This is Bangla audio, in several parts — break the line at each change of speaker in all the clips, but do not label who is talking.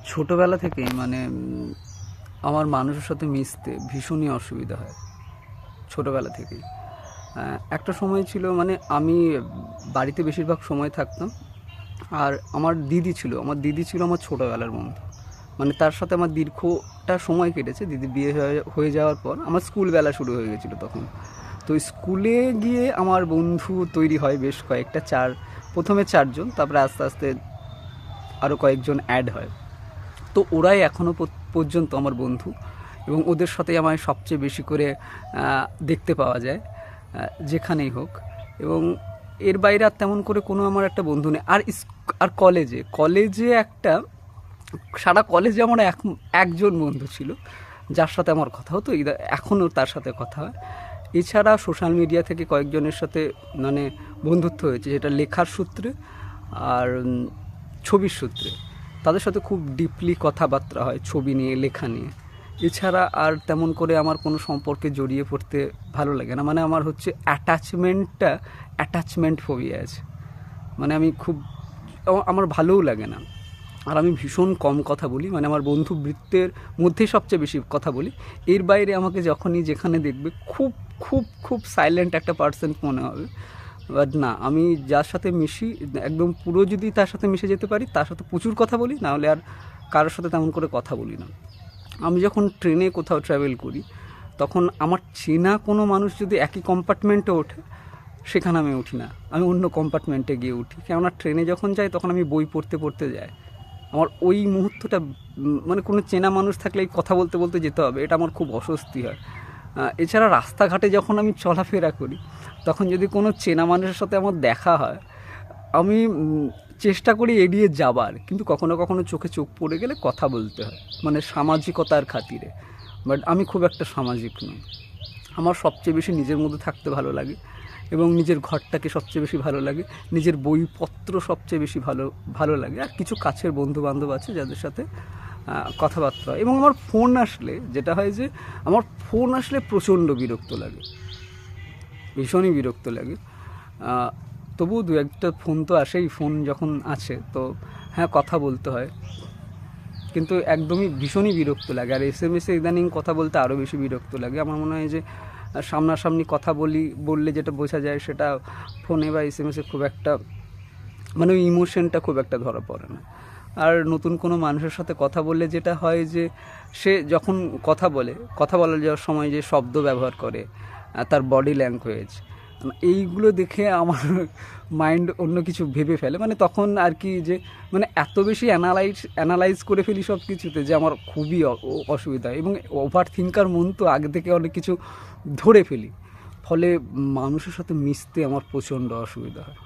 ছোটোবেলা থেকেই আমার মানুষের সাথে মিশতে ভীষণই অসুবিধা হয় ছোটোবেলা থেকেই। একটা সময় ছিল আমি বাড়িতে বেশিরভাগ সময় থাকতাম। আর আমার দিদি ছিল আমার ছোটোবেলার বন্ধু। তার সাথে আমার দীর্ঘটা সময় কেটেছে। দিদি বিয়ে হয়ে যাওয়ার পর আমার স্কুলবেলা শুরু হয়ে গেছিলো তখন। তো স্কুলে গিয়ে আমার বন্ধু তৈরি হয় বেশ কয়েকটা। প্রথমে চারজন, তারপরে আস্তে আস্তে আরও কয়েকজন অ্যাড হয়। তো ওরাই এখনও পর্যন্ত আমার বন্ধু, এবং ওদের সাথে আমায় সবচেয়ে বেশি করে দেখতে পাওয়া যায় যেখানেই হোক। এবং এর বাইরে আর তেমন করে কোনো আমার একটা বন্ধু নেই। আর কলেজে সারা কলেজে আমার একজন বন্ধু ছিল, যার সাথে আমার কথা হতো, এখনও তার সাথে কথা হয়। এছাড়া সোশ্যাল মিডিয়া থেকে কয়েকজনের সাথে বন্ধুত্ব হয়েছে, যেটা লেখার সূত্রে আর ছবির সূত্রে। তাদের সাথে খুব ডিপলি কথাবার্তা হয় ছবি নিয়ে, লেখা নিয়ে। এছাড়া আর তেমন করে আমার কোনো সম্পর্কে জড়িয়ে পড়তে ভালো লাগে না। আমার হচ্ছে অ্যাটাচমেন্ট ফোবিয়া আছে। আমার ভালোও লাগে না। আর আমি ভীষণ কম কথা বলি, আমার বন্ধুবৃত্তের মধ্যেই সবচেয়ে বেশি কথা বলি। এর বাইরে আমাকে যখনই যেখানে দেখবে খুব খুব খুব সাইলেন্ট একটা পার্সন মনে হবে। বাট না, আমি যার সাথে মিশি একদম পুরো যদি তার সাথে মিশে যেতে পারি, তার সাথে প্রচুর কথা বলি, না হলে আর কারোর সাথে তেমন করে কথা বলি না। আমি যখন ট্রেনে কোথাও ট্রাভেল করি, তখন আমার চেনা কোনো মানুষ যদি একই কম্পার্টমেন্টে ওঠে, সেখানে আমি উঠি না, আমি অন্য কম্পার্টমেন্টে গিয়ে উঠি। কেননা ট্রেনে যখন যাই তখন আমি বই পড়তে পড়তে যাই। আমার ওই মুহূর্তটা কোনো চেনা মানুষ থাকলে কথা বলতে বলতে যেতে হবে, এটা আমার খুব অস্বস্তি হয়। এছাড়া রাস্তাঘাটে যখন আমি চলাফেরা করি, তখন যদি কোনো চেনা মানুষের সাথে আমার দেখা হয়, আমি চেষ্টা করি এড়িয়ে যাবার, কিন্তু কখনো কখনো চোখে চোখ পড়ে গেলে কথা বলতে হয়, সামাজিকতার খাতিরে। বাট আমি খুব একটা সামাজিক নই। আমার সবচেয়ে বেশি নিজের মধ্যে থাকতে ভালো লাগে, এবং নিজের ঘরটাকে সবচেয়ে বেশি ভালো লাগে, নিজের বইপত্র সবচেয়ে বেশি ভালো লাগে। আর কিছু কাছের বন্ধু বান্ধব আছে যাদের সাথে কথাবার্তা হয়। এবং আমার ফোন আসলে যেটা হয় যে, আমার ফোন আসলে প্রচণ্ড বিরক্ত লাগে, ভীষণই বিরক্ত লাগে। তবুও দু একটা ফোন তো আসেই। ফোন যখন আছে তো হ্যাঁ, কথা বলতে হয়, কিন্তু একদমই ভীষণই বিরক্ত লাগে। আর SMS-এ ইদানিং কথা বলতে আরও বেশি বিরক্ত লাগে। আমার মনে হয় যে সামনাসামনি কথা বললে যেটা বোঝা যায়, সেটা ফোনে বা SMS-এ খুব একটা ওই ইমোশনটা খুব একটা ধরা পড়ে না। আর নতুন কোনো মানুষের সাথে কথা বললে যেটা হয় যে, সে যখন কথা বলার যাওয়ার সময় যে শব্দ ব্যবহার করে, তার বডি ল্যাঙ্গুয়েজ, এইগুলো দেখে আমার মাইন্ড অন্য কিছু ভেবে ফেলে। তখন আর কি যে এত বেশি অ্যানালাইজ করে ফেলি সব কিছুতে, যে আমার খুবই অসুবিধা হয়। এবং ওভার থিঙ্কার মন তো আগে থেকে অনেক কিছু ধরে ফেলি, ফলে মানুষের সাথে মিশতে আমার প্রচণ্ড অসুবিধা হয়।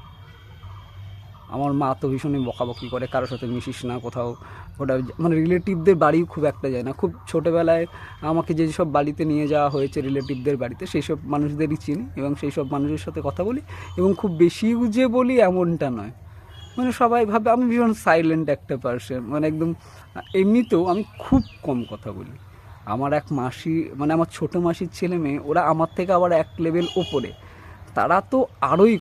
আমার মা তো ভীষণই বকাবকি করে, কারোর সাথে মিশিস না কোথাও। ওটা রিলেটিভদের বাড়িও খুব একটা যায় না। খুব ছোটোবেলায় আমাকে যেসব বাড়িতে নিয়ে যাওয়া হয়েছে রিলেটিভদের বাড়িতে, সেই সব মানুষদেরই চিনি, এবং সেই সব মানুষের সাথে কথা বলি। এবং খুব বেশিও যে বলি এমনটা নয়। সবাই ভাবে আমি ভীষণ সাইলেন্ট একটা পার্সন। একদম এমনিতেও আমি খুব কম কথা বলি। আমার এক মাসি, আমার ছোটো মাসির ছেলে মেয়ে, ওরা আমার থেকে আবার এক লেভেল ওপরে, তারা তো আরোই